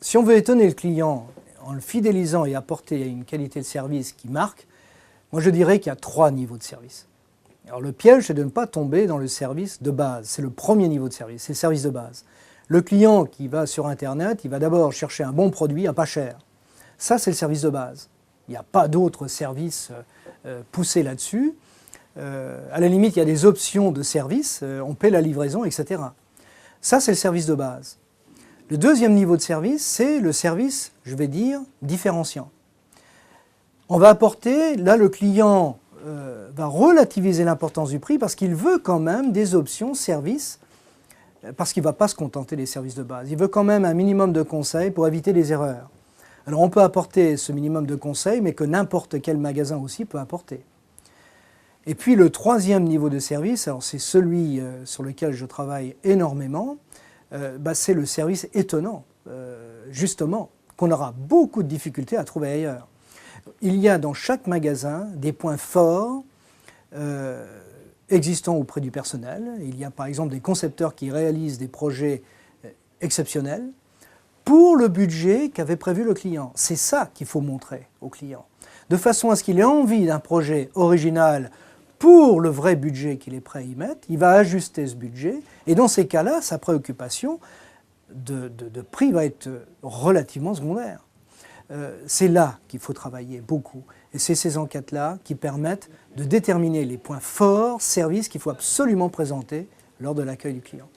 si on veut étonner le client en le fidélisant et apporter une qualité de service qui marque, moi je dirais qu'il y a 3 niveaux de service. Alors le piège, c'est de ne pas tomber dans le service de base. C'est le premier niveau de service, c'est le service de base. Le client qui va sur Internet, il va d'abord chercher un bon produit à pas cher. Ça, c'est le service de base. Il n'y a pas d'autres services poussés là-dessus. À la limite, il y a des options de service, on paie la livraison, etc. Ça, c'est le service de base. Le deuxième niveau de service, c'est le service, je vais dire, différenciant. On va apporter, là le client va relativiser l'importance du prix parce qu'il veut quand même des options services, parce qu'il ne va pas se contenter des services de base. Il veut quand même un minimum de conseils pour éviter les erreurs. Alors on peut apporter ce minimum de conseils, mais que n'importe quel magasin aussi peut apporter. Et puis le troisième niveau de service, alors c'est celui sur lequel je travaille énormément, c'est le service étonnant, justement, qu'on aura beaucoup de difficultés à trouver ailleurs. Il y a dans chaque magasin des points forts existants auprès du personnel. Il y a par exemple des concepteurs qui réalisent des projets exceptionnels pour le budget qu'avait prévu le client. C'est ça qu'il faut montrer au client, de façon à ce qu'il ait envie d'un projet original pour le vrai budget qu'il est prêt à y mettre. Il va ajuster ce budget et dans ces cas-là, sa préoccupation de prix va être relativement secondaire. C'est là qu'il faut travailler beaucoup. Et c'est ces enquêtes-là qui permettent de déterminer les points forts, services qu'il faut absolument présenter lors de l'accueil du client.